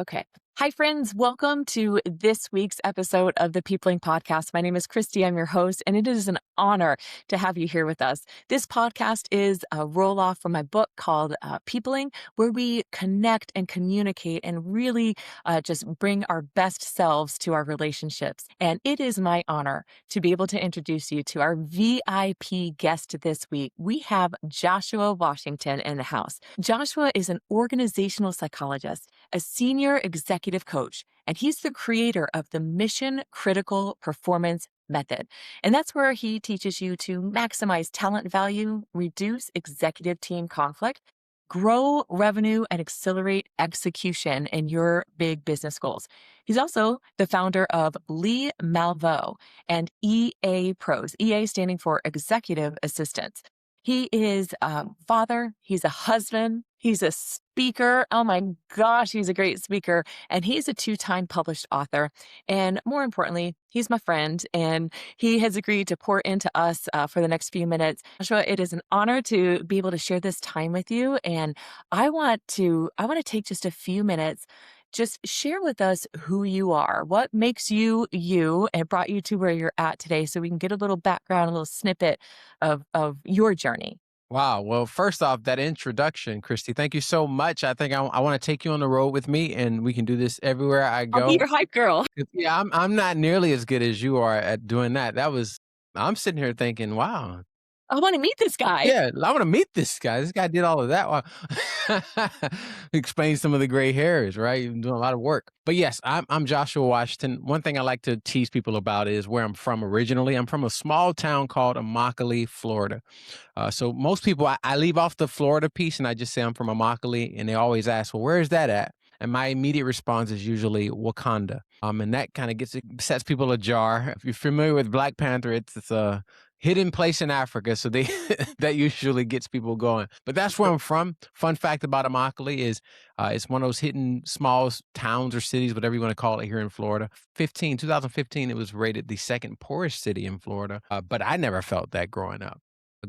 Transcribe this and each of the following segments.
Okay. Hi, friends. Welcome to this week's episode of the Peopling Podcast. My name is Kristi. I'm your host, and it is an honor to have you here with us. This podcast is a roll off from my book called Peopling, where we connect and communicate and really just bring our best selves to our relationships. And it is my honor to be able to introduce you to our VIP guest this week. We have Joshua Washington in the house. Joshua is an organizational psychologist, a senior executive coach, and he's the creator of the Mission Critical Performance Method. And that's where he teaches you to maximize talent value, reduce executive team conflict, grow revenue, and accelerate execution in your big business goals. He's also the founder of Lee Malvo and EA Pros, EA standing for Executive Assistants. He is a father, he's a husband, he's a speaker. Oh my gosh, he's a great speaker. And he's a two-time published author. And more importantly, he's my friend, and he has agreed to pour into us for the next few minutes. Joshua, it is an honor to be able to share this time with you. And I want to take just a few minutes. Just share with us who you are, what makes you you, and brought you to where you're at today, so we can get a little background, a little snippet of your journey. Wow. Well, first off, that introduction, Christy, thank you so much. I think I want to take you on the road with me, and we can do this everywhere I I'll be go. your hype girl. 'Cause, yeah, I'm not nearly as good as you are at doing that. I'm sitting here thinking, wow. I want to meet this guy. Yeah, I want to meet this guy. This guy did all of that. Wow. Explain some of the gray hairs, right? You're doing a lot of work. But yes, I'm Joshua Washington. One thing I like to tease people about is where I'm from originally. I'm from a small town called Immokalee, Florida. So most people, I leave off the Florida piece and I just say I'm from Immokalee, and they always ask, well, where is that at? And my immediate response is usually Wakanda. And that kind of sets people ajar. If you're familiar with Black Panther, it's a hidden place in Africa, so they that usually gets people going. But that's where I'm from. Fun fact about Immokalee is it's one of those hidden small towns or cities, whatever you want to call it, here in Florida. 2015, it was rated the second poorest city in Florida. But I never felt that growing up.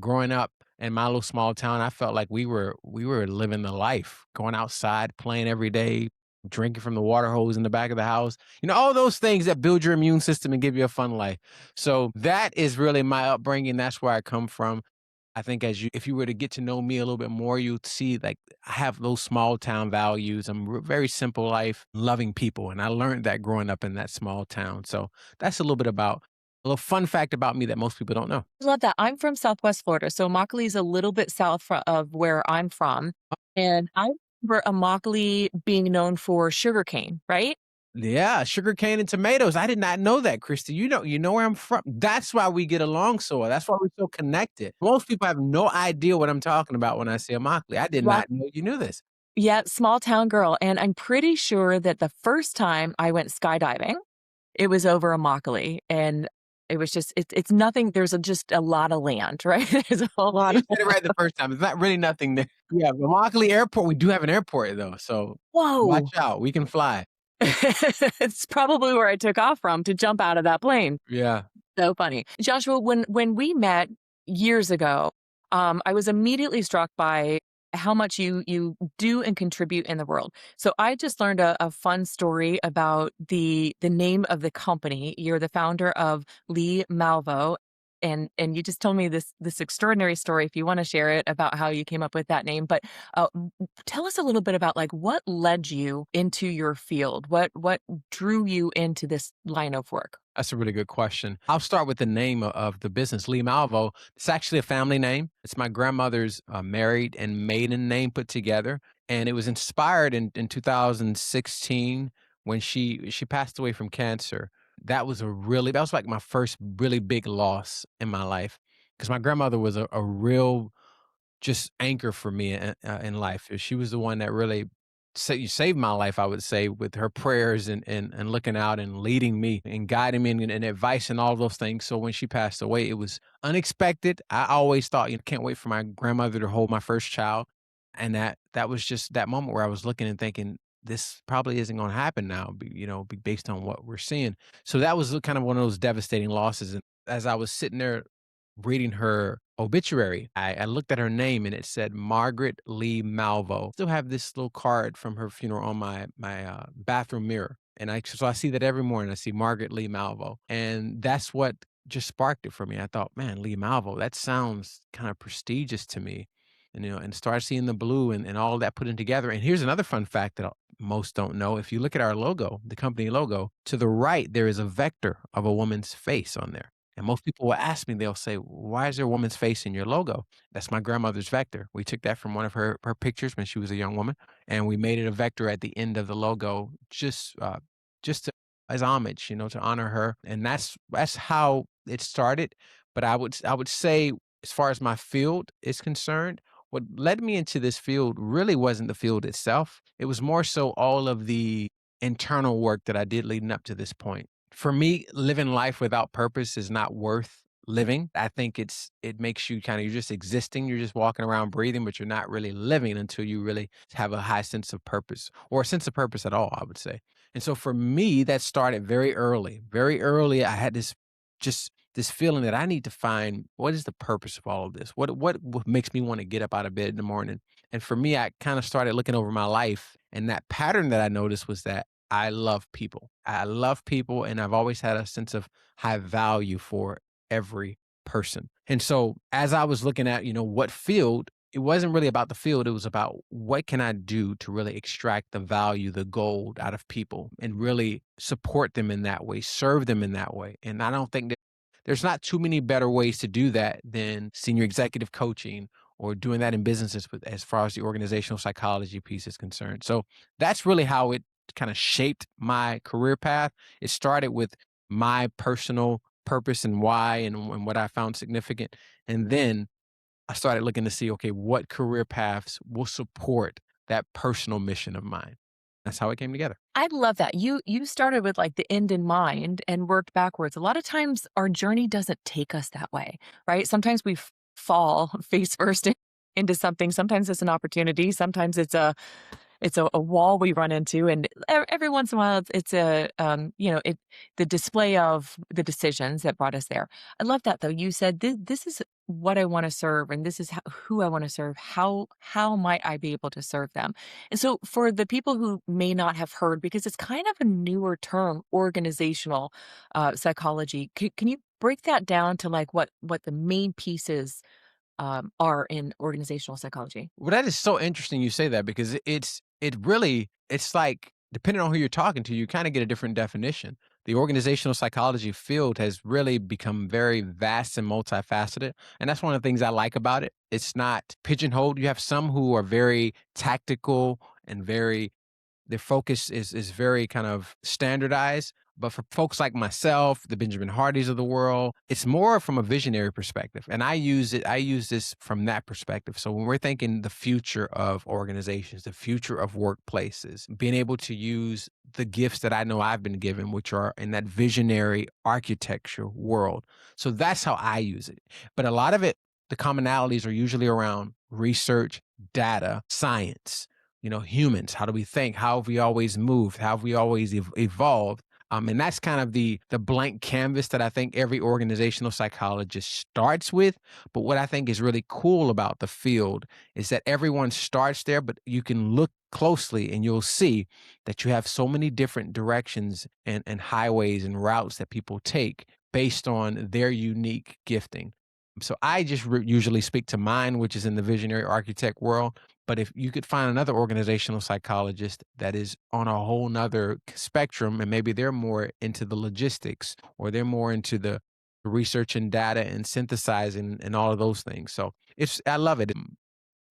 Growing up in my little small town, I felt like we were living the life, going outside, playing every day, drinking from the water hose in the back of the house. All those things that build your immune system and give you a fun life. So that is really my upbringing. That's where I come from. I think if you were to get to know me a little bit more, you'd see like I have those small town values. Very simple life, loving people, and I learned that growing up in that small town. So that's a little fun fact about me that most people don't know. Love that. I'm from Southwest Florida, so Immokalee is a little bit south of where I'm from, and I remember Immokalee being known for sugarcane, right? Yeah, sugarcane and tomatoes. I did not know that, Christy. You know where I'm from. That's why we get along so well. That's why we're so connected. Most people have no idea what I'm talking about when I say Immokalee. I did Right. not know you knew this. Yeah, small town girl, and I'm pretty sure that the first time I went skydiving, it was over Immokalee, and it was it's nothing. Just a lot of land, right? There's a whole lot You of said it right the first time. It's not really nothing there. Yeah, Immokalee Airport. We do have an airport though, so watch whoa. out. We can fly. It's probably where I took off from to jump out of that plane. Yeah. So funny. Joshua, when we met years ago, I was immediately struck by how much you do and contribute in the world. So I just learned a fun story about the name of the company. You're the founder of Lee Malvo. And you just told me this extraordinary story, if you want to share it, about how you came up with that name. But tell us a little bit about, like, what led you into your field, what drew you into this line of work. That's a really good question. I'll start with the name of the business, Lee Malvo. It's actually a family name. It's my grandmother's married and maiden name put together. And it was inspired in 2016 when she passed away from cancer. That was like my first really big loss in my life because my grandmother was a real just anchor for me in life. She was the one that really saved my life, I would say, with her prayers and looking out and leading me and guiding me and advice and all those things. So when she passed away, it was unexpected. I always thought, can't wait for my grandmother to hold my first child. And that was just that moment where I was looking and thinking, this probably isn't going to happen now, based on what we're seeing. So that was kind of one of those devastating losses. And as I was sitting there reading her obituary, I looked at her name and it said Margaret Lee Malvo. Still have this little card from her funeral on my bathroom mirror. And I see that every morning. I see Margaret Lee Malvo. And that's what just sparked it for me. I thought, man, Lee Malvo, that sounds kind of prestigious to me. And and start seeing the blue and all of that put in together. And here's another fun fact that most don't know. If you look at our logo, the company logo, to the right, there is a vector of a woman's face on there. And most people will ask me, they'll say, "Why is there a woman's face in your logo?" That's my grandmother's vector. We took that from one of her pictures when she was a young woman, and we made it a vector at the end of the logo, just as homage, to honor her. And that's how it started. But I would say, as far as my field is concerned, what led me into this field really wasn't the field itself. It was more so all of the internal work that I did leading up to this point. For me, living life without purpose is not worth living. I think it makes you kind of you're just existing, you're just walking around breathing, but you're not really living until you really have a high sense of purpose or a sense of purpose at all, I would say. And so for me, that started very early. Very early, I had this feeling that I need to find what is the purpose of all of this? What makes me want to get up out of bed in the morning? And for me, I kind of started looking over my life, and that pattern that I noticed was that I love people. I love people, and I've always had a sense of high value for every person. And so as I was looking at, what field, it wasn't really about the field. It was about what can I do to really extract the value, the gold out of people and really support them in that way, serve them in that way. And I don't think that there's not too many better ways to do that than senior executive coaching or doing that in businesses with as far as the organizational psychology piece is concerned. So that's really how it kind of shaped my career path. It started with my personal purpose and why and what I found significant. And then I started looking to see, okay, what career paths will support that personal mission of mine. That's how it came together. I love that. You started with like the end in mind and worked backwards. A lot of times our journey doesn't take us that way, right? Sometimes we fall face first into something. Sometimes it's an opportunity. Sometimes it's a wall we run into, and every once in a while, it's a the display of the decisions that brought us there. I love that though. You said this is what I want to serve, and this is who I want to serve. How might I be able to serve them? And so, for the people who may not have heard, because it's kind of a newer term, organizational psychology. Can you break that down to like what the main pieces are in organizational psychology? Well, that is so interesting you say that because it's like depending on who you're talking to, you kind of get a different definition. The organizational psychology field has really become very vast and multifaceted. And that's one of the things I like about it. It's not pigeonholed. You have some who are very tactical and their focus is very kind of standardized. But for folks like myself, the Benjamin Hardys of the world, it's more from a visionary perspective. And I use this from that perspective. So when we're thinking the future of organizations, the future of workplaces, being able to use the gifts that I know I've been given, which are in that visionary architecture world. So that's how I use it. But a lot of it, the commonalities are usually around research, data, science, humans. How do we think? How have we always moved? How have we always evolved? And that's kind of the blank canvas that I think every organizational psychologist starts with. But what I think is really cool about the field is that everyone starts there, but you can look closely and you'll see that you have so many different directions and highways and routes that people take based on their unique gifting. So I just usually speak to mine, which is in the visionary architect world. But if you could find another organizational psychologist that is on a whole nother spectrum, and maybe they're more into the logistics or they're more into the research and data and synthesizing and all of those things. So I love it.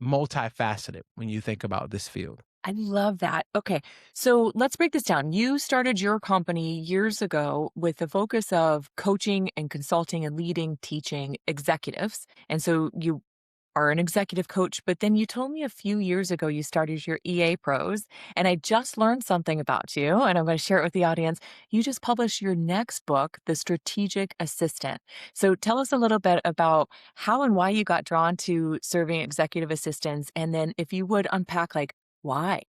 Multifaceted when you think about this field. I love that. Okay. So let's break this down. You started your company years ago with the focus of coaching and consulting and leading, teaching executives. And so you are an executive coach, but then you told me a few years ago you started your EA Pros, and I just learned something about you, and I'm going to share it with the audience. You just published your next book, The Strategic Assistant. So tell us a little bit about how and why you got drawn to serving executive assistants, and then if you would unpack like why.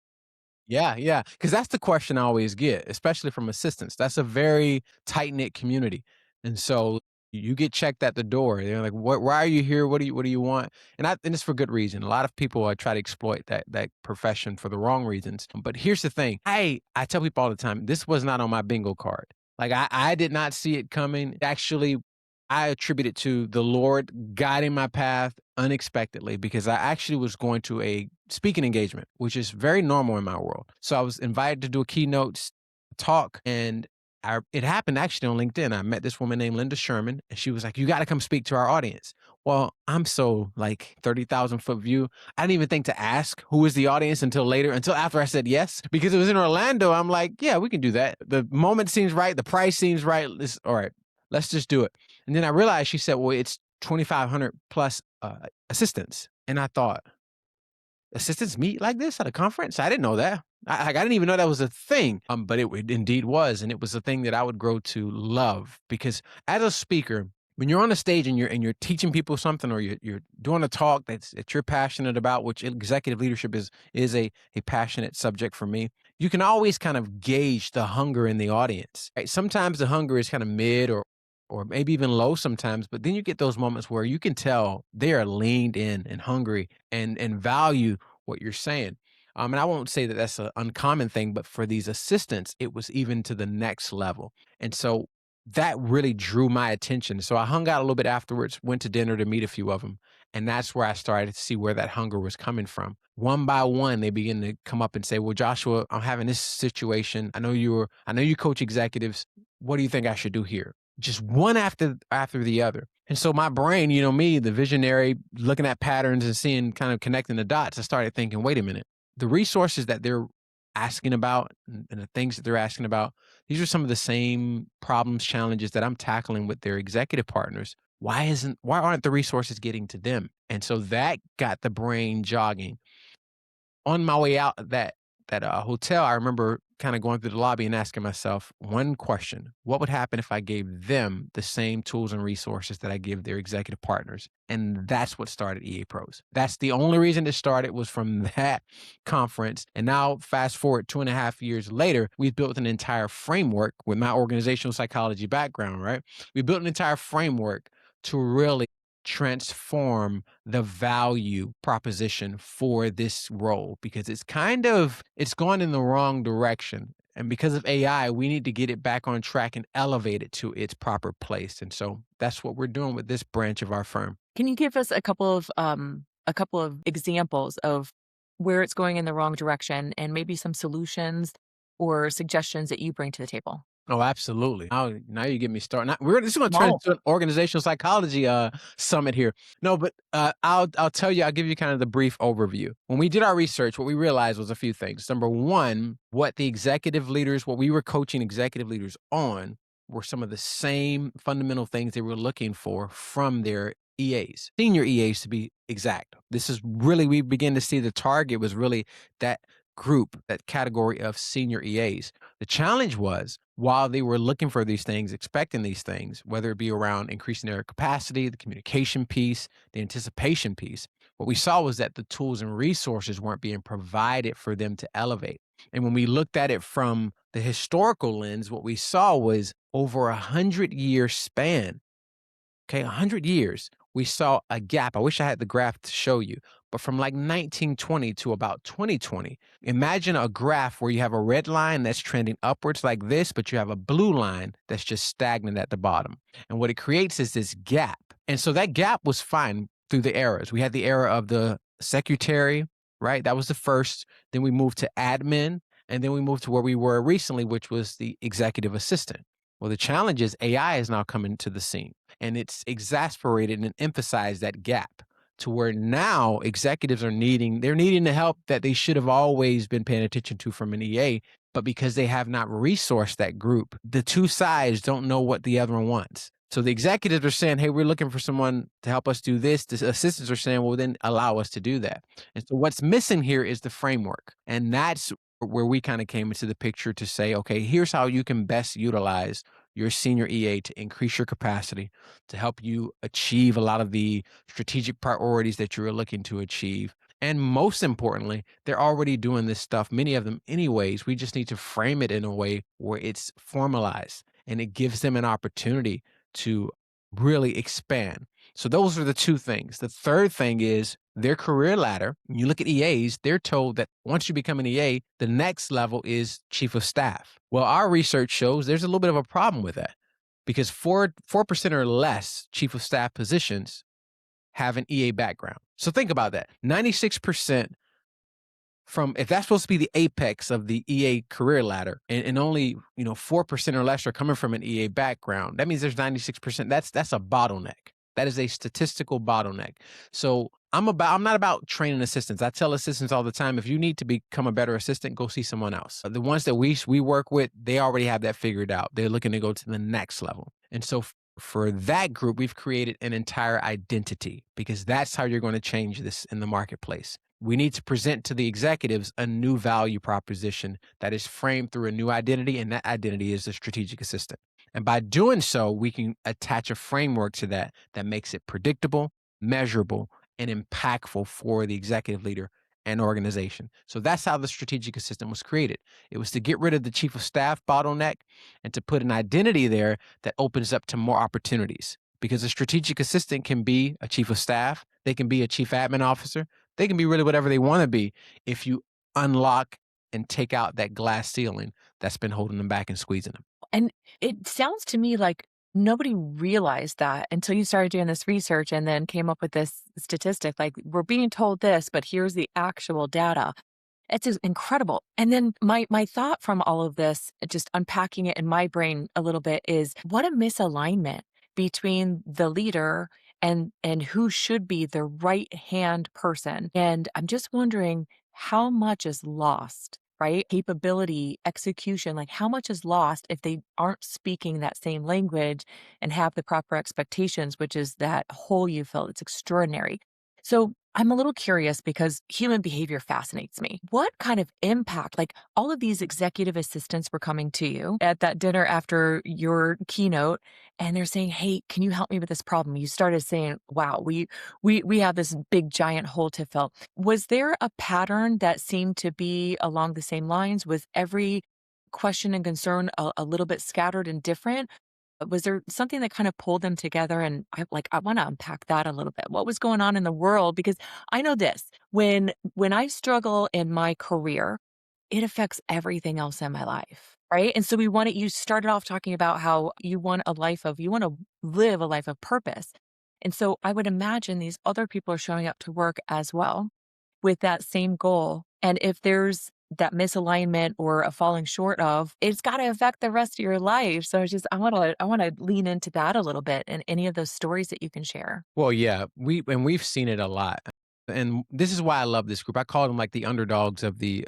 Yeah, yeah. Because that's the question I always get, especially from assistants. That's a very tight knit community. And so You get checked at the door. They're like, "What? Why are you here? What do you want?" And it's for good reason. A lot of people try to exploit that profession for the wrong reasons. But here's the thing: I tell people all the time, this was not on my bingo card. Like I did not see it coming. Actually, I attribute it to the Lord guiding my path unexpectedly because I actually was going to a speaking engagement, which is very normal in my world. So I was invited to do a keynote talk, and it happened actually on LinkedIn. I met this woman named Linda Sherman, and she was like, "You got to come speak to our audience." Well, I'm so like 30,000 foot view. I didn't even think to ask who is the audience until later, until after I said yes, because it was in Orlando. I'm like, yeah, we can do that. The moment seems right. The price seems right. All right. Let's just do it. And then I realized she said, well, it's 2,500 plus assistants. And I thought, assistants meet like this at a conference? I didn't know that. I didn't even know that was a thing. But it indeed was, and it was a thing that I would grow to love because as a speaker, when you're on a stage and you're teaching people something or you're doing a talk that you're passionate about, which executive leadership is a passionate subject for me. You can always kind of gauge the hunger in the audience. Right? Sometimes the hunger is kind of mid or maybe even low sometimes, but then you get those moments where you can tell they are leaned in and hungry and value what you're saying. And I won't say that that's an uncommon thing, but for these assistants, it was even to the next level. And so that really drew my attention. So I hung out a little bit afterwards, went to dinner to meet a few of them. And that's where I started to see where that hunger was coming from. One by one, they begin to come up and say, well, Joshua, I'm having this situation. I know you coach executives. What do you think I should do here? Just one after the other. And so my brain, me, the visionary, looking at patterns and seeing kind of connecting the dots, I started thinking, wait a minute, the resources that they're asking about and the things that they're asking about, these are some of the same problems, challenges that I'm tackling with their executive partners. Why aren't the resources getting to them? And so that got the brain jogging. On my way out of that hotel, I remember kind of going through the lobby and asking myself one question: what would happen if I gave them the same tools and resources that I give their executive partners? And that's what started EA Pros. That's the only reason it started, was from that conference. And now fast forward 2.5 years later, we've built an entire framework with my organizational psychology background, right? We built an entire framework to really transform the value proposition for this role, because it's gone in the wrong direction. And because of AI, we need to get it back on track and elevate it to its proper place. And so that's what we're doing with this branch of our firm. Can you give us a couple of examples of where it's going in the wrong direction and maybe some solutions or suggestions that you bring to the table? Oh, absolutely. Now you get me started. This is going to turn Oh, into an organizational psychology summit here. No, but I'll give you kind of the brief overview. When we did our research, what we realized was a few things. Number one, what we were coaching executive leaders on were some of the same fundamental things they were looking for from their EAs, senior EAs to be exact. This is really, we begin to see the target was really that group, that category of senior EAs. The challenge was, while they were looking for these things, expecting these things, whether it be around increasing their capacity, the communication piece, the anticipation piece, what we saw was that the tools and resources weren't being provided for them to elevate. And when we looked at it from the historical lens, what we saw was over 100-year span. Okay, 100 years, we saw a gap. I wish I had the graph to show you, but from like 1920 to about 2020, imagine a graph where you have a red line that's trending upwards like this, but you have a blue line that's just stagnant at the bottom. And what it creates is this gap. And so that gap was fine through the eras. We had the era of the secretary, right? That was the first. Then we moved to admin, and then we moved to where we were recently, which was the executive assistant. Well, the challenge is AI is now coming to the scene, and it's exasperated and emphasized that gap to where now executives they're needing the help that they should have always been paying attention to from an EA, but because they have not resourced that group, the two sides don't know what the other one wants. So the executives are saying, hey, we're looking for someone to help us do this. The assistants are saying, well, then allow us to do that. And so what's missing here is the framework. And that's where we kind of came into the picture to say, okay, here's how you can best utilize your senior EA to increase your capacity, to help you achieve a lot of the strategic priorities that you're looking to achieve. And most importantly, they're already doing this stuff, many of them anyways. We just need to frame it in a way where it's formalized and it gives them an opportunity to really expand. So those are the two things. The third thing is their career ladder. When you look at EAs, they're told that once you become an EA, the next level is chief of staff. Well, our research shows there's a little bit of a problem with that because 4% or less chief of staff positions have an EA background. So think about that. 96% from, if that's supposed to be the apex of the EA career ladder, and only 4% or less are coming from an EA background, that means there's 96%. That's a bottleneck. That is a statistical bottleneck. So I'm not about training assistants. I tell assistants all the time, if you need to become a better assistant, go see someone else. The ones that we work with, they already have that figured out. They're looking to go to the next level. And so for that group, we've created an entire identity because that's how you're going to change this in the marketplace. We need to present to the executives a new value proposition that is framed through a new identity, and that identity is the strategic assistant. And by doing so, we can attach a framework to that makes it predictable, measurable, and impactful for the executive leader and organization. So that's how the strategic assistant was created. It was to get rid of the chief of staff bottleneck and to put an identity there that opens up to more opportunities. Because a strategic assistant can be a chief of staff, they can be a chief admin officer, they can be really whatever they want to be if you unlock and take out that glass ceiling that's been holding them back and squeezing them. And it sounds to me like nobody realized that until you started doing this research and then came up with this statistic. Like, we're being told this, but here's the actual data. It's just incredible. And then my thought from all of this, just unpacking it in my brain a little bit, is what a misalignment between the leader and who should be the right hand person. And I'm just wondering how much is lost, right? Capability, execution, like how much is lost if they aren't speaking that same language and have the proper expectations, which is that hole you fill. It's extraordinary. So I'm a little curious because human behavior fascinates me. What kind of impact, like all of these executive assistants were coming to you at that dinner after your keynote, and they're saying, "Hey, can you help me with this problem?" You started saying, "Wow, we have this big giant hole to fill." Was there a pattern that seemed to be along the same lines? Was every question and concern a little bit scattered and different? Was there something that kind of pulled them together? And I want to unpack that a little bit. What was going on in the world? Because I know this, when I struggle in my career, it affects everything else in my life. Right. And so you started off talking about how you want you want to live a life of purpose. And so I would imagine these other people are showing up to work as well with that same goal. And if there's that misalignment or a falling short of, it's got to affect the rest of your life. So I want to lean into that a little bit and any of those stories that you can share. Well, yeah, we've seen it a lot. And this is why I love this group. I call them like the underdogs of the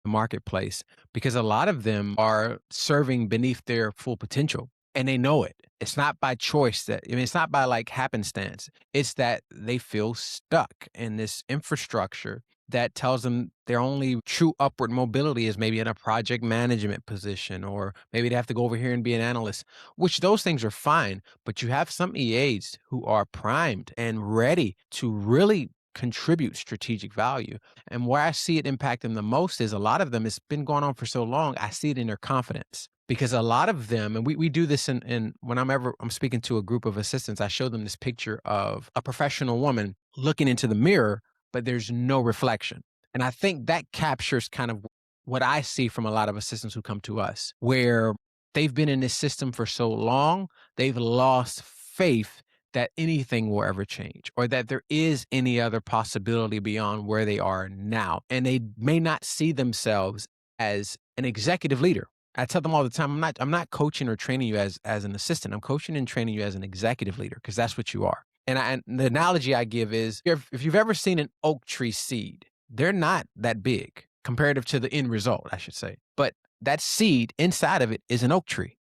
marketplace because a lot of them are serving beneath their full potential and they know it. It's not by choice it's not by like happenstance. It's that they feel stuck in this infrastructure that tells them their only true upward mobility is maybe in a project management position, or maybe they have to go over here and be an analyst, which those things are fine. But you have some EAs who are primed and ready to really contribute strategic value. And where I see it impact them the most is a lot of them, it's been going on for so long, I see it in their confidence. Because a lot of them, and we do this in when I'm speaking to a group of assistants, I show them this picture of a professional woman looking into the mirror, but there's no reflection. And I think that captures kind of what I see from a lot of assistants who come to us, where they've been in this system for so long, they've lost faith that anything will ever change or that there is any other possibility beyond where they are now. And they may not see themselves as an executive leader. I tell them all the time, I'm not coaching or training you as an assistant. I'm coaching and training you as an executive leader because that's what you are. And the analogy I give is if you've ever seen an oak tree seed, they're not that big comparative to the end result, I should say. But that seed inside of it is an oak tree,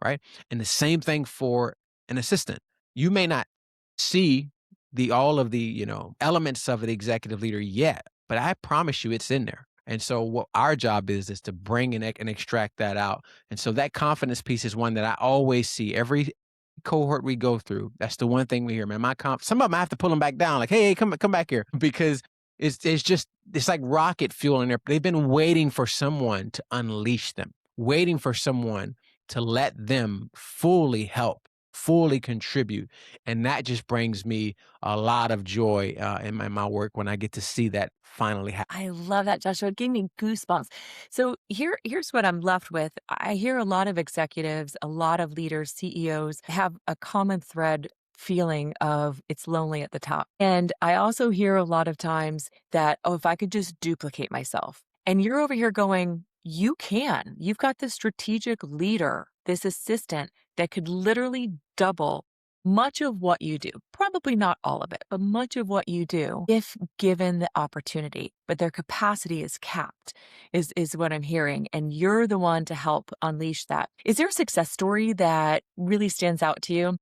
right? And the same thing for an assistant. You may not see all of the, elements of an executive leader yet, but I promise you it's in there. And so what our job is to bring and extract that out. And so that confidence piece is one that I always see every cohort we go through. That's the one thing we hear, man. Some of them I have to pull them back down, like, hey, come back here, because it's like rocket fuel in there. They've been waiting for someone to unleash them, waiting for someone to let them fully help fully contribute. And that just brings me a lot of joy in my work when I get to see that finally happen. I love that, Joshua. It gave me goosebumps. So here's what I'm left with. I hear a lot of executives, a lot of leaders, CEOs have a common thread feeling of it's lonely at the top. And I also hear a lot of times that, oh, if I could just duplicate myself. And you're over here going, you can. You've got this strategic leader, this assistant that could literally double much of what you do. Probably not all of it, but much of what you do if given the opportunity. But their capacity is capped, is what I'm hearing. And you're the one to help unleash that. Is there a success story that really stands out to you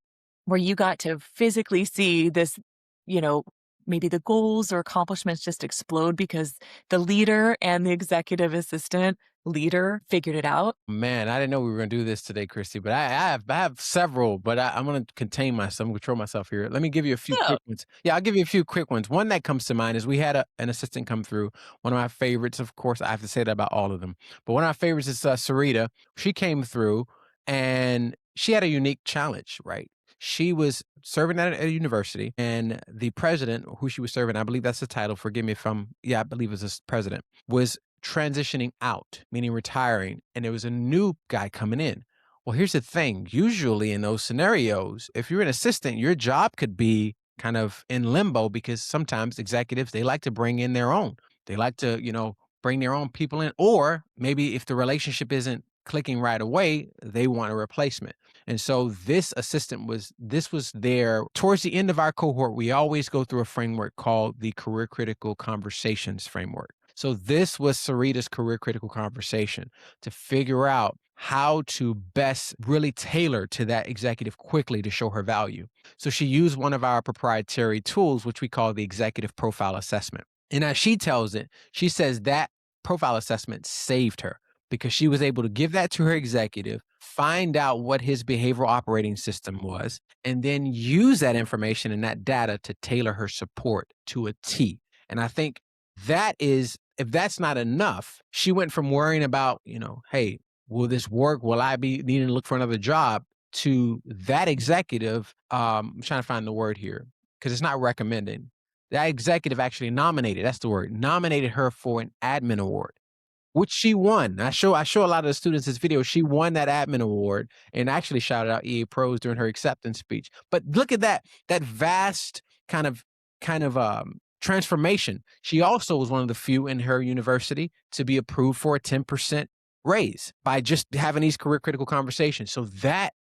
where you got to physically see this, you know, maybe the goals or accomplishments just explode because the leader and the executive assistant leader figured it out? Man, I didn't know we were going to do this today, Christy, but I have several, but I'm going to contain myself, control myself here. Let me give you a few Yeah. quick ones. Yeah, I'll give you a few quick ones. One that comes to mind is we had an assistant come through. One of my favorites, of course, I have to say that about all of them, but one of my favorites is Sarita. She came through and she had a unique challenge, right? She was serving at a university, and the president who she was serving, I believe that's the title. Forgive me if yeah, I believe it's this president, was transitioning out, meaning retiring, and there was a new guy coming in. Well, here's the thing. Usually in those scenarios, if you're an assistant, your job could be kind of in limbo because sometimes executives, they like to bring in their own. They like to, bring their own people in, or maybe if the relationship isn't clicking right away, they want a replacement. And so this was there towards the end of our cohort. We always go through a framework called the career critical conversations framework. So this was Sarita's career critical conversation to figure out how to best really tailor to that executive quickly to show her value. So she used one of our proprietary tools, which we call the executive profile assessment. And as she tells it, she says that profile assessment saved her because she was able to give that to her executive, find out what his behavioral operating system was, and then use that information and that data to tailor her support to a T. And I think that is, if that's not enough, she went from worrying about, hey, will this work? Will I be needing to look for another job? To that executive, I'm trying to find the word here because it's not recommending. That executive actually nominated, that's the word, nominated her for an admin award, which she won. I show a lot of the students this video. She won that admin award and actually shouted out EA Pros during her acceptance speech. But look at that vast kind of transformation. She also was one of the few in her university to be approved for a 10% raise by just having these career critical conversations. So that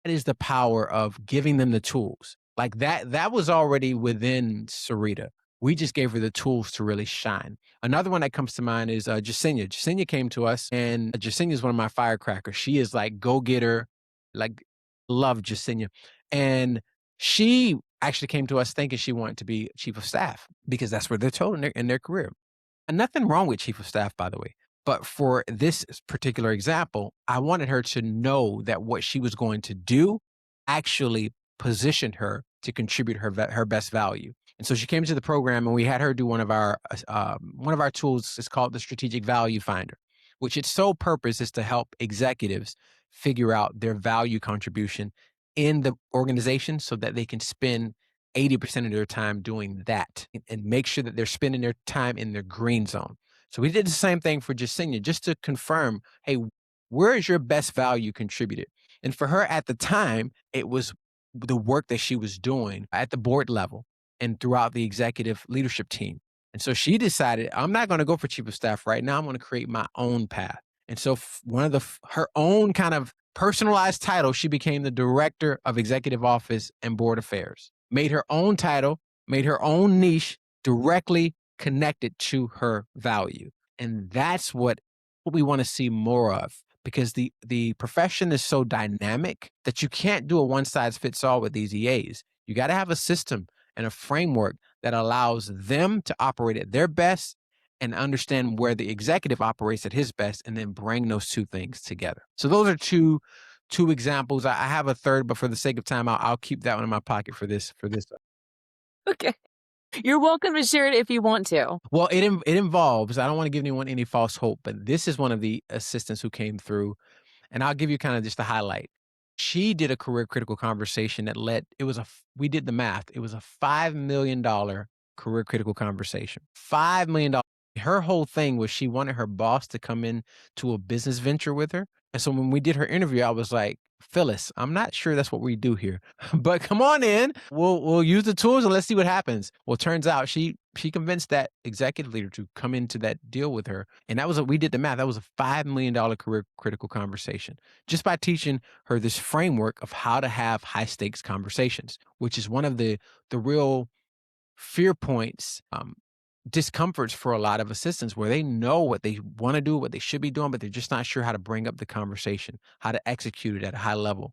is the power of giving them the tools. Like that was already within Sarita. We just gave her the tools to really shine. Another one that comes to mind is Jasenia. Jasenia came to us, and Jasenia is one of my firecrackers. She is like go-getter, like love Jasenia. And she actually came to us thinking she wanted to be chief of staff because that's what they're told in their career. And nothing wrong with chief of staff, by the way. But for this particular example, I wanted her to know that what she was going to do actually positioned her to contribute her best value. And so she came to the program, and we had her do one of our tools. Is called the Strategic Value Finder, which its sole purpose is to help executives figure out their value contribution in the organization so that they can spend 80% of their time doing that and make sure that they're spending their time in their green zone. So we did the same thing for Jasenia, just to confirm, hey, where is your best value contributed? And for her at the time, it was the work that she was doing at the board level and throughout the executive leadership team. And so she decided, I'm not going to go for chief of staff right now. I'm going to create my own path. And so one of her own kind of personalized title, she became the director of executive office and board affairs, made her own title, made her own niche directly connected to her value. And that's what we want to see more of, because the profession is so dynamic that you can't do a one size fits all with these EAs. You got to have a system and a framework that allows them to operate at their best and understand where the executive operates at his best, and then bring those two things together. So those are two examples. I have a third, but for the sake of time, I'll keep that one in my pocket for this. Okay. You're welcome to share it if you want to. Well, it involves, I don't want to give anyone any false hope, but this is one of the assistants who came through, and I'll give you kind of just a highlight. She did a career critical conversation that led it was a f we did the math. It was a $5 million career critical conversation. $5 million. Her whole thing was she wanted her boss to come in to a business venture with her. And so when we did her interview, I was like, "Phyllis, I'm not sure that's what we do here, but come on in. We'll use the tools and let's see what happens." Well, turns out she convinced that executive leader to come into that deal with her. And that was we did the math. That was a $5 million career critical conversation just by teaching her this framework of how to have high stakes conversations, which is one of the real fear points, discomforts for a lot of assistants where they know what they want to do, what they should be doing, but they're just not sure how to bring up the conversation, how to execute it at a high level.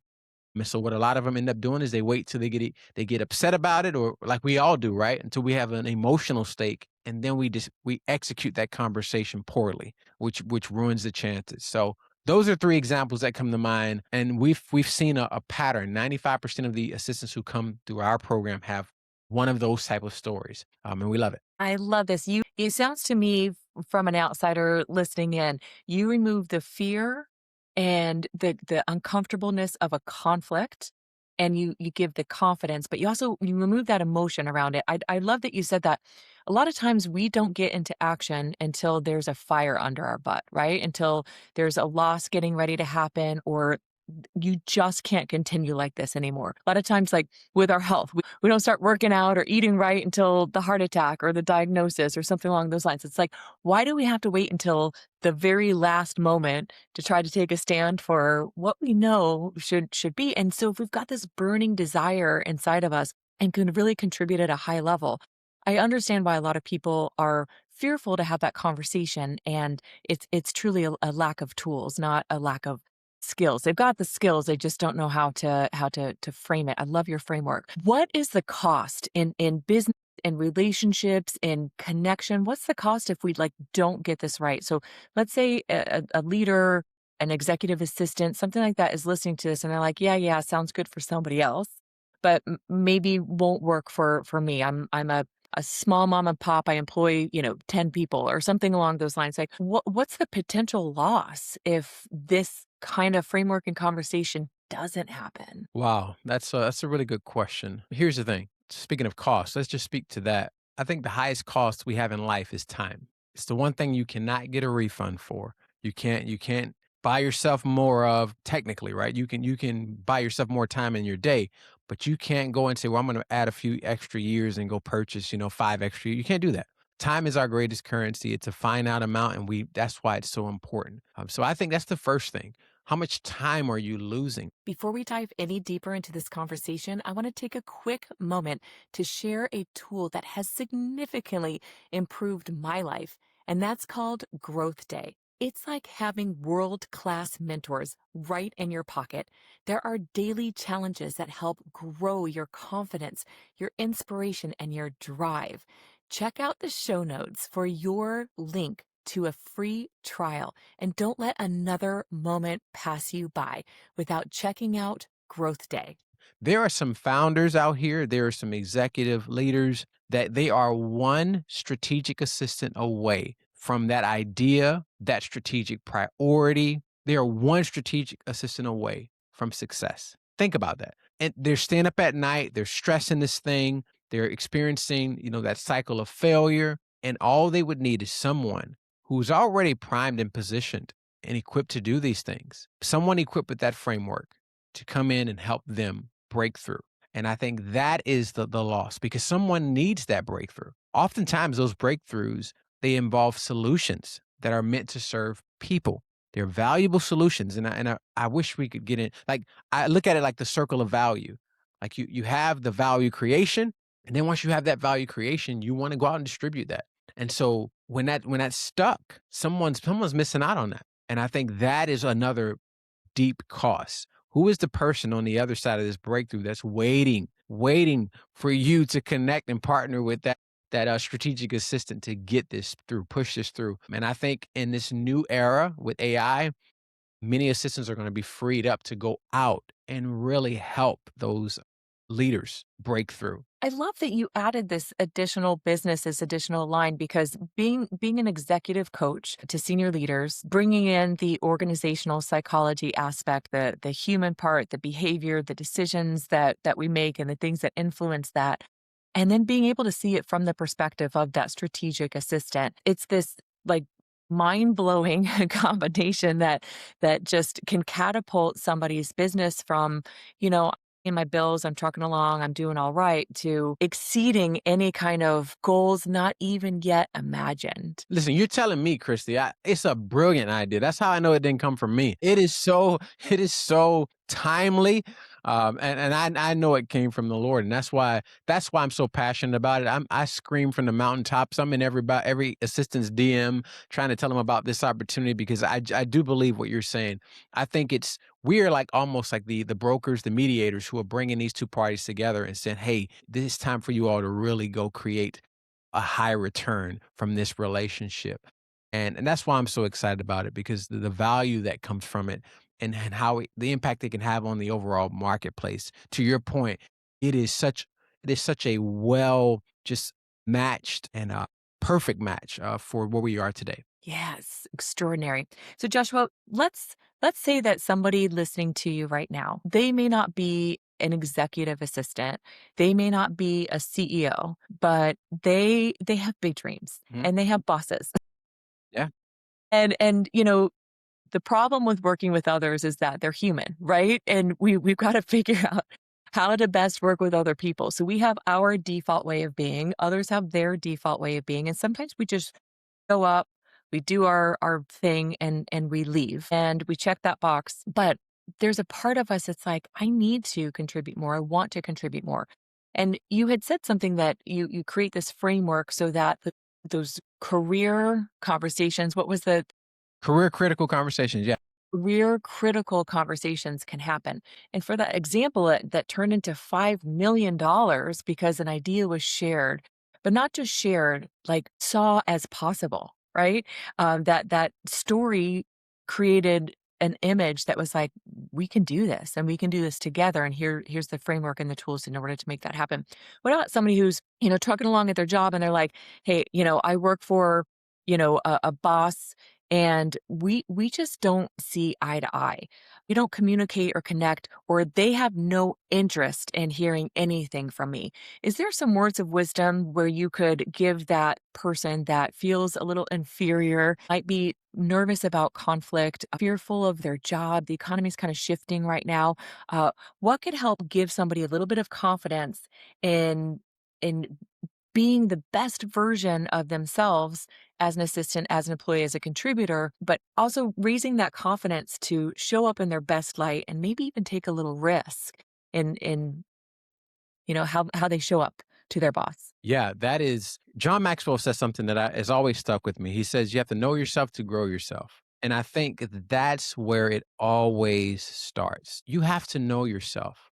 And so what a lot of them end up doing is they wait till they get upset about it, or like we all do, right? Until we have an emotional stake, and then we execute that conversation poorly, which ruins the chances. So those are three examples that come to mind, and we've seen a pattern. 95% of the assistants who come through our program have one of those type of stories, and we love it. I love this. It sounds to me from an outsider listening in, you remove the fear and the uncomfortableness of a conflict, and you give the confidence, but you remove that emotion around it. I love that you said that. A lot of times we don't get into action until there's a fire under our butt, right? Until there's a loss getting ready to happen, or you just can't continue like this anymore. A lot of times, like with our health, we don't start working out or eating right until the heart attack or the diagnosis or something along those lines. It's like, why do we have to wait until the very last moment to try to take a stand for what we know should be? And so if we've got this burning desire inside of us and can really contribute at a high level, I understand why a lot of people are fearful to have that conversation. And it's truly a lack of tools, not a lack of skills. They've got the skills, they just don't know how to frame it. I love your framework. What is the cost in business, in relationships, in connection? What's the cost if we like don't get this right? So let's say a leader, an executive assistant, something like that is listening to this and they're like, yeah, yeah, sounds good for somebody else, but maybe won't work for me. I'm a small mom and pop. I employ, 10 people or something along those lines. Like what's the potential loss if this kind of framework and conversation doesn't happen? Wow, that's a really good question. Here's the thing. Speaking of cost, let's just speak to that. I think the highest cost we have in life is time. It's the one thing you cannot get a refund for. You can't buy yourself more of technically, right? You can buy yourself more time in your day, but you can't go and say, "Well, I'm going to add a few extra years and go purchase, 5 extra." You can't do that. Time is our greatest currency. It's a finite amount, and we that's why it's so important. So I think that's the first thing. How much time are you losing? Before we dive any deeper into this conversation, I want to take a quick moment to share a tool that has significantly improved my life, and that's called Growth Day. It's like having world class mentors right in your pocket. There are daily challenges that help grow your confidence, your inspiration, and your drive. Check out the show notes for your link to a free trial, and don't let another moment pass you by without checking out Growth Day. There are some founders out here, there are some executive leaders that they are one strategic assistant away from that idea, that strategic priority. They are one strategic assistant away from success. Think about that. And they're staying up at night, they're stressing this thing, they're experiencing, that cycle of failure. And all they would need is someone who's already primed and positioned and equipped to do these things. Someone equipped with that framework to come in and help them break through. And I think that is the loss because someone needs that breakthrough. Oftentimes, those breakthroughs, they involve solutions that are meant to serve people. They're valuable solutions. And I wish we could get in. Like, I look at it like the circle of value. Like you have the value creation. And then once you have that value creation, you want to go out and distribute that. And so when that's stuck, someone's missing out on that. And I think that is another deep cost. Who is the person on the other side of this breakthrough that's waiting for you to connect and partner with that strategic assistant to get this through, push this through? And I think in this new era with AI, many assistants are going to be freed up to go out and really help those leaders break through. I love that you added this additional business, this additional line, because being an executive coach to senior leaders, bringing in the organizational psychology aspect, the human part, the behavior, the decisions that we make, and the things that influence that, and then being able to see it from the perspective of that strategic assistant. It's this like mind blowing combination that just can catapult somebody's business from, you know, in my bills, I'm trucking along, I'm doing all right, to exceeding any kind of goals not even yet imagined. Listen, you're telling me, Kristi, it's a brilliant idea. That's how I know it didn't come from me. It is so timely, and I know it came from the Lord, and that's why I'm so passionate about it. I scream from the mountaintops. I'm in every assistant's DM trying to tell them about this opportunity because I do believe what you're saying. I think we're like almost like the brokers, the mediators who are bringing these two parties together and saying, "Hey, this is time for you all to really go create a high return from this relationship." And that's why I'm so excited about it because the value that comes from it and how the impact it can have on the overall marketplace. To your point, it is such it is such a well just matched and perfect match for where we are today. Yes, extraordinary. So Joshua, let's say that somebody listening to you right now, they may not be an executive assistant, they may not be a CEO, but they have big dreams Mhm. and they have bosses. Yeah. And the problem with working with others is that they're human, right? And we've got to figure out how to best work with other people. So we have our default way of being, others have their default way of being, and sometimes we just show up, we do our thing and we leave and we check that box. But there's a part of us that's like, I need to contribute more. I want to contribute more. And you had said something that you create this framework so that those career conversations, what was the Career critical conversations. Yeah. career critical conversations can happen. And for that example that turned into $5 million because an idea was shared, but not just shared, like saw as possible, right? That story created an image that was like, we can do this and we can do this together. And here's the framework and the tools in order to make that happen. What about somebody who's, trucking along at their job and they're like, hey, I work for, a boss and we just don't see eye to eye. We don't communicate or connect, or they have no interest in hearing anything from me. Is there some words of wisdom where you could give that person that feels a little inferior, might be nervous about conflict, fearful of their job, the economy's kind of shifting right now? What could help give somebody a little bit of confidence in being the best version of themselves as an assistant, as an employee, as a contributor, but also raising that confidence to show up in their best light and maybe even take a little risk in how they show up to their boss. Yeah, that is John Maxwell says something that has always stuck with me. He says you have to know yourself to grow yourself. And I think that's where it always starts. You have to know yourself.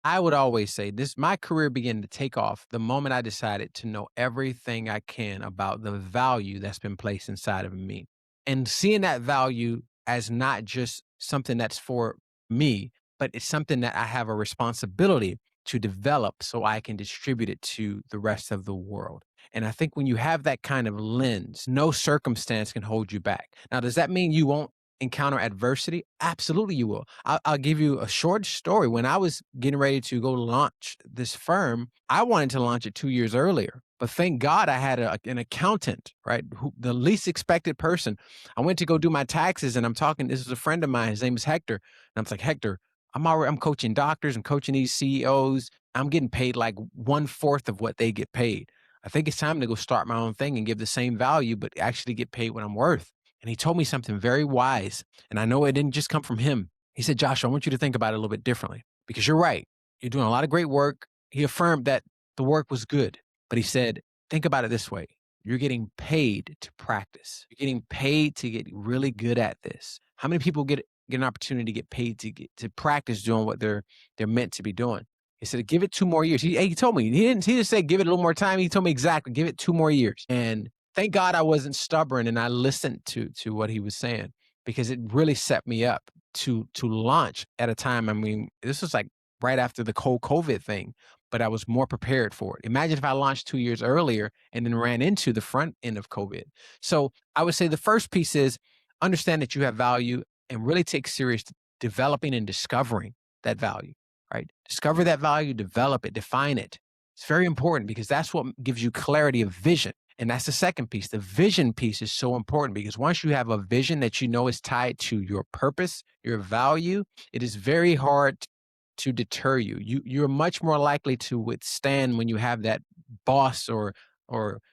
I would always say this my career began to take off the moment I decided to know everything I can about the value that's been placed inside of me. And seeing that value as not just something that's for me, but it's something that I have a responsibility to develop so I can distribute it to the rest of the world. And I think when you have that kind of lens, no circumstance can hold you back. Now, does that mean you won't encounter adversity? Absolutely, you will. I'll give you a short story. When I was getting ready to go launch this firm, I wanted to launch it 2 years earlier. But thank God I had an accountant, right? The least expected person. I went to go do my taxes and I'm talking, this is a friend of mine. His name is Hector. And I was like, Hector, I'm coaching doctors and coaching these CEOs. I'm getting paid like one fourth of what they get paid. I think it's time to go start my own thing and give the same value, but actually get paid what I'm worth. And he told me something very wise. And I know it didn't just come from him. He said, Josh, I want you to think about it a little bit differently because you're right. You're doing a lot of great work. He affirmed that the work was good, but he said, think about it this way. You're getting paid to practice. You're getting paid to get really good at this. How many people get an opportunity to get paid to practice doing what they're meant to be doing? He said, give it 2 more years. He told me he didn't say give it a little more time. He told me exactly, give it 2 more years. And thank God I wasn't stubborn and I listened to what he was saying because it really set me up to launch at a time. I mean, this was like right after the whole COVID thing, but I was more prepared for it. Imagine if I launched 2 years earlier and then ran into the front end of COVID. So I would say the first piece is understand that you have value and really take serious developing and discovering that value, right? Discover that value, develop it, define it. It's very important because that's what gives you clarity of vision. And that's the second piece. The vision piece is so important because once you have a vision that you know is tied to your purpose, your value, it is very hard to deter you. You're much more likely to withstand when you have that boss or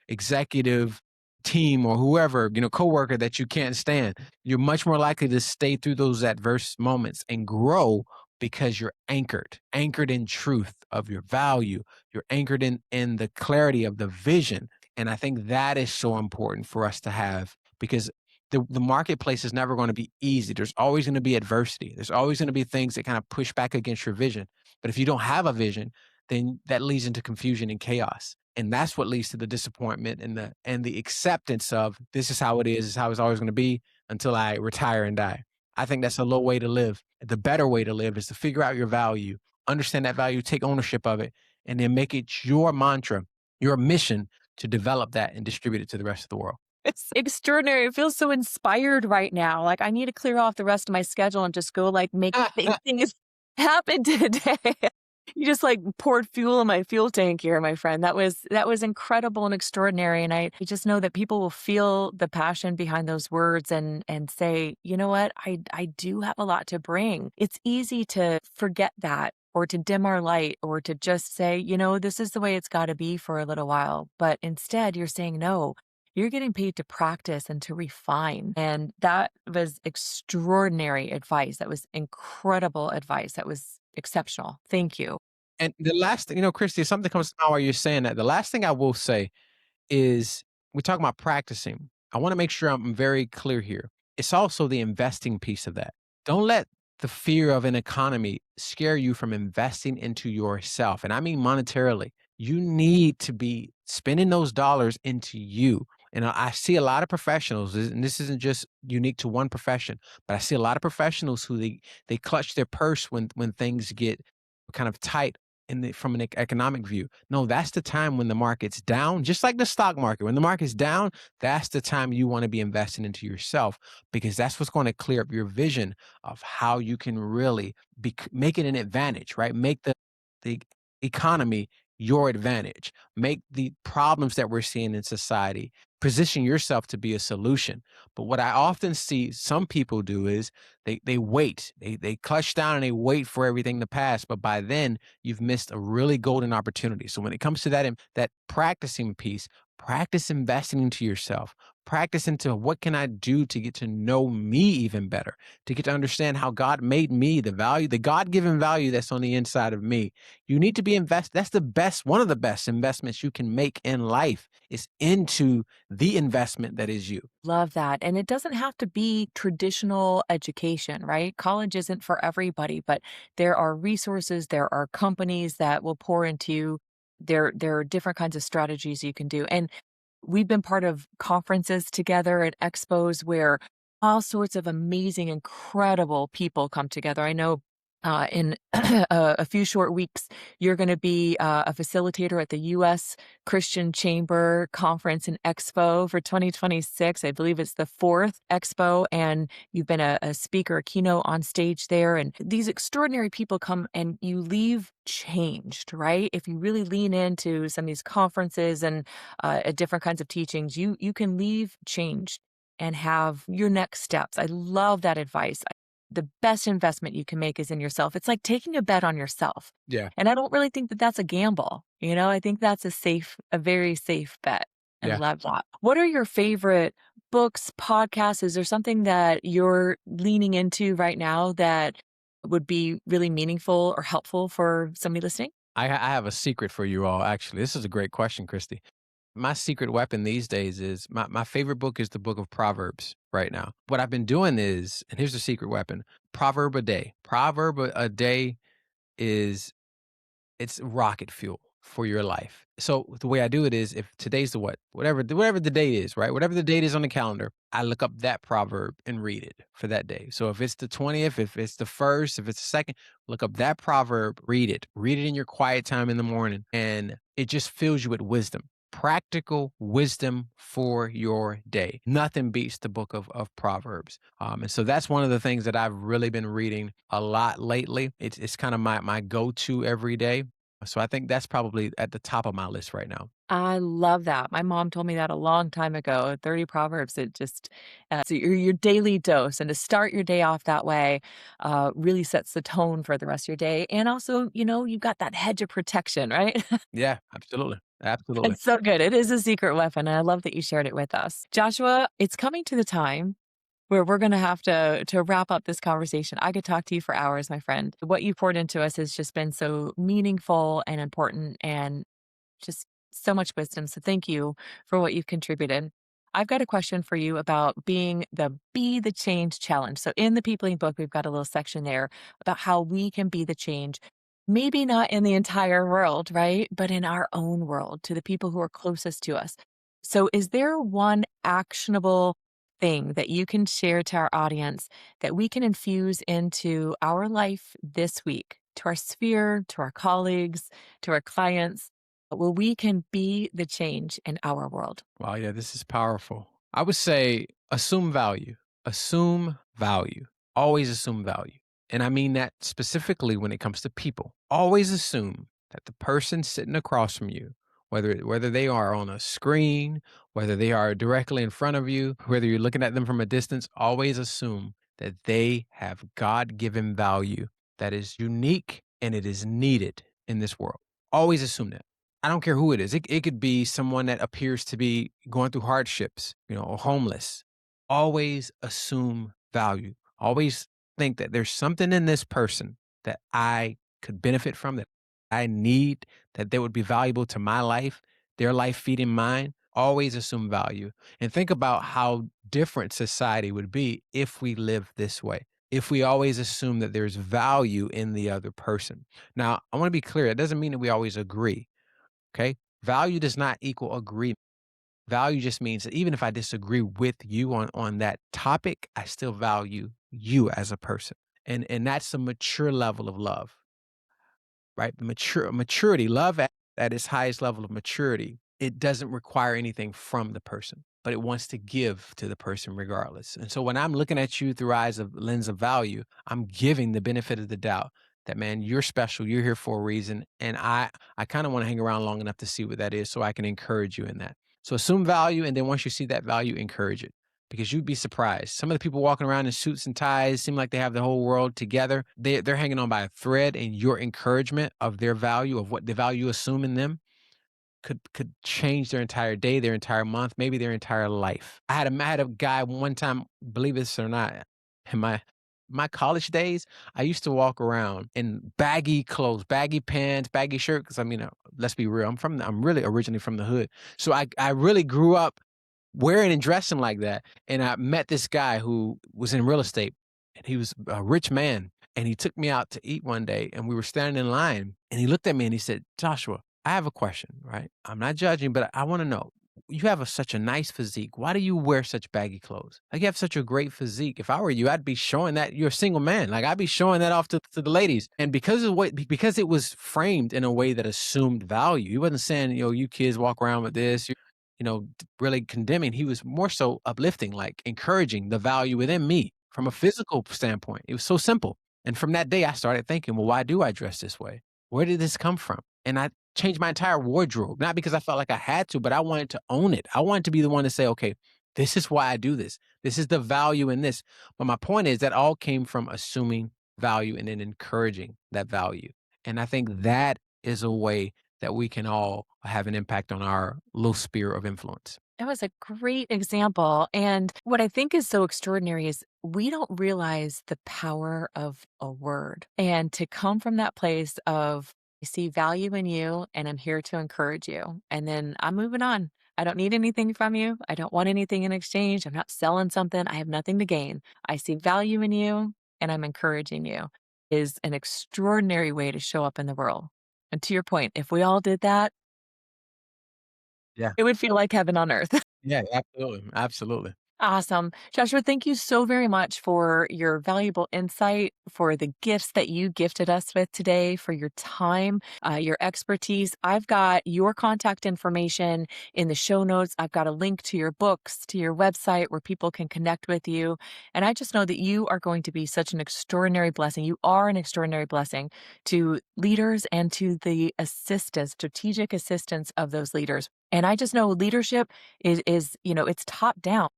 executive team or whoever, coworker that you can't stand. You're much more likely to stay through those adverse moments and grow because you're anchored in truth of your value. You're anchored in the clarity of the vision. And I think that is so important for us to have because the marketplace is never going to be easy. There's always going to be adversity. There's always going to be things that kind of push back against your vision. But if you don't have a vision, then that leads into confusion and chaos. And that's what leads to the disappointment and the acceptance of this is how it is how it's always going to be until I retire and die. I think that's a low way to live. The better way to live is to figure out your value, understand that value, take ownership of it, and then make it your mantra, your mission to develop that and distribute it to the rest of the world. It's extraordinary. It feels so inspired right now. Like I need to clear off the rest of my schedule and just go like make big things happen today. You just like poured fuel in my fuel tank here, my friend. That was incredible and extraordinary. And I just know that people will feel the passion behind those words and say, you know what, I do have a lot to bring. It's easy to forget that or to dim our light or to just say, this is the way it's got to be for a little while. But instead, you're saying, no, you're getting paid to practice and to refine. And that was extraordinary advice. That was incredible advice. That was exceptional. Thank you. And the last thing, Christy, if something comes to mind while you're saying that. The last thing I will say is we're talking about practicing. I want to make sure I'm very clear here. It's also the investing piece of that. Don't let the fear of an economy scare you from investing into yourself. And I mean monetarily. You need to be spending those dollars into you. And I see a lot of professionals, and this isn't just unique to one profession, but I see a lot of professionals who they clutch their purse when things get kind of tight from an economic view. No, that's the time when the market's down, just like the stock market. When the market's down, that's the time you want to be investing into yourself because that's what's going to clear up your vision of how you can really make it an advantage, right? Make the economy your advantage. Make the problems that we're seeing in society, position yourself to be a solution. But what I often see some people do is they wait. They clutch down and they wait for everything to pass. But by then, you've missed a really golden opportunity. So when it comes to that practicing piece, practice investing into yourself. Practice into what can I do to get to know me even better, to get to understand how God made me, the value, the God-given value that's on the inside of me. You need to be invested. That's one of the best investments you can make in life is into the investment that is you. Love that. And it doesn't have to be traditional education, right? College isn't for everybody, but there are resources, there are companies that will pour into you. There are different kinds of strategies you can do. And we've been part of conferences together at expos where all sorts of amazing, incredible people come together. I know in a few short weeks, you're going to be a facilitator at the U.S. Christian Chamber Conference and Expo for 2026. I believe it's the fourth expo, and you've been a speaker, a keynote on stage there. And these extraordinary people come and you leave changed, right? If you really lean into some of these conferences and different kinds of teachings, you can leave changed and have your next steps. I love that advice. The best investment you can make is in yourself. It's like taking a bet on yourself. Yeah. And I don't really think that that's a gamble. I think that's a very safe bet. I Yeah. love that. What are your favorite books, podcasts? Is there something that you're leaning into right now that would be really meaningful or helpful for somebody listening? I have a secret for you all, actually. This is a great question, Christy. My secret weapon these days is my favorite book is the book of Proverbs right now. What I've been doing is, and here's the secret weapon, proverb a day. Proverb a day it's rocket fuel for your life. So the way I do it is if today's the what? Whatever the date is, right? Whatever the date is on the calendar, I look up that proverb and read it for that day. So if it's the 20th, if it's the first, if it's the second, look up that proverb, read it. Read it in your quiet time in the morning, and it just fills you with wisdom. Practical wisdom for your day. Nothing beats the book of Proverbs. And so that's one of the things that I've really been reading a lot lately. It's kind of my go-to every day. So I think that's probably at the top of my list right now. I love that. My mom told me that a long time ago. 30 Proverbs, it just, so your daily dose. And to start your day off that way really sets the tone for the rest of your day. And also, you've got that hedge of protection, right? Yeah, absolutely. Absolutely. It's so good. It is a secret weapon. And I love that you shared it with us. Joshua, it's coming to the time where we're gonna have to wrap up this conversation. I could talk to you for hours, my friend. What you poured into us has just been so meaningful and important and just so much wisdom. So thank you for what you've contributed. I've got a question for you about being the Be the Change challenge. So in the Peopling book, we've got a little section there about how we can be the change. Maybe not in the entire world, right? But in our own world, to the people who are closest to us. So, is there one actionable thing that you can share to our audience that we can infuse into our life this week, to our sphere, to our colleagues, to our clients, where we can be the change in our world? Wow, yeah, this is powerful. I would say assume value. Assume value. Always assume value. And I mean that specifically when it comes to people. Always assume that the person sitting across from you, whether they are on a screen, whether they are directly in front of you, whether you're looking at them from a distance, always assume that they have God-given value that is unique and it is needed in this world. Always assume that. I don't care who it is. It could be someone that appears to be going through hardships, or homeless. Always assume value. Always think that there's something in this person that I could benefit from, that I need, that they would be valuable to my life, their life feeding mine. Always assume value. And think about how different society would be if we live this way. If we always assume that there's value in the other person. Now, I want to be clear, it doesn't mean that we always agree. Okay. Value does not equal agreement. Value just means that even if I disagree with you on that topic, I still value you as a person. And that's a mature level of love, right? Maturity, love at its highest level of maturity, it doesn't require anything from the person, but it wants to give to the person regardless. And so when I'm looking at you through eyes of lens of value, I'm giving the benefit of the doubt that, man, you're special, you're here for a reason, and I kind of want to hang around long enough to see what that is so I can encourage you in that. So assume value, and then once you see that value, encourage it, because you'd be surprised. Some of the people walking around in suits and ties seem like they have the whole world together. They're hanging on by a thread, and your encouragement of their value, of what the value you assume in them, could change their entire day, their entire month, maybe their entire life. I had a guy one time, believe this or not, in my college days, I used to walk around in baggy clothes, baggy pants, baggy shirt. Because I mean, let's be real, I'm really originally from the hood, so I really grew up wearing and dressing like that. And I met this guy who was in real estate, and he was a rich man. And he took me out to eat one day, and we were standing in line, and he looked at me and he said, "Joshua, I have a question, right? I'm not judging, but I want to know. You have such a nice physique. Why do you wear such baggy clothes? Like, you have such a great physique. If I were you, I'd be showing that you're a single man. Like, I'd be showing that off to the ladies." And because it was framed in a way that assumed value, he wasn't saying, you kids walk around with this, really condemning. He was more so uplifting, like encouraging the value within me from a physical standpoint. It was so simple. And from that day, I started thinking, well, why do I dress this way? Where did this come from? And I changed my entire wardrobe, not because I felt like I had to, but I wanted to own it. I wanted to be the one to say, okay, this is why I do this. This is the value in this. But my point is that all came from assuming value and then encouraging that value. And I think that is a way that we can all have an impact on our little sphere of influence. That was a great example. And what I think is so extraordinary is we don't realize the power of a word. And to come from that place of, I see value in you and I'm here to encourage you. And then I'm moving on. I don't need anything from you. I don't want anything in exchange. I'm not selling something. I have nothing to gain. I see value in you and I'm encouraging you is an extraordinary way to show up in the world. And to your point, if we all did that, Yeah. it would feel like heaven on earth. Yeah, absolutely. Absolutely. Awesome. Joshua, thank you so very much for your valuable insight, for the gifts that you gifted us with today, for your time, your expertise. I've got your contact information in the show notes. I've got a link to your books, to your website where people can connect with you. And I just know that you are going to be such an extraordinary blessing. You are an extraordinary blessing to leaders and to the assistants, strategic assistants of those leaders. And I just know leadership is it's top down.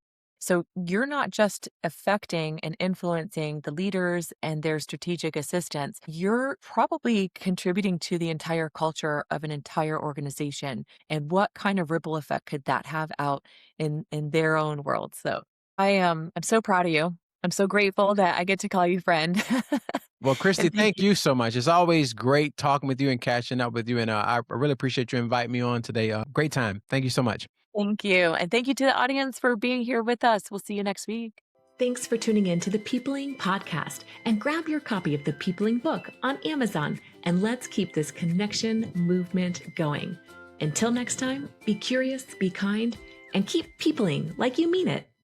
So you're not just affecting and influencing the leaders and their strategic assistants. You're probably contributing to the entire culture of an entire organization. And what kind of ripple effect could that have out in their own world? So I'm so proud of you. I'm so grateful that I get to call you friend. Well, Kristi, And thank thank you. you so much. It's always great talking with you and catching up with you. And I really appreciate you inviting me on today. Great time. Thank you so much. Thank you. And thank you to the audience for being here with us. We'll see you next week. Thanks for tuning in to the Peopling Podcast, and grab your copy of the Peopling book on Amazon, and let's keep this connection movement going. Until next time, be curious, be kind, and keep peopling like you mean it.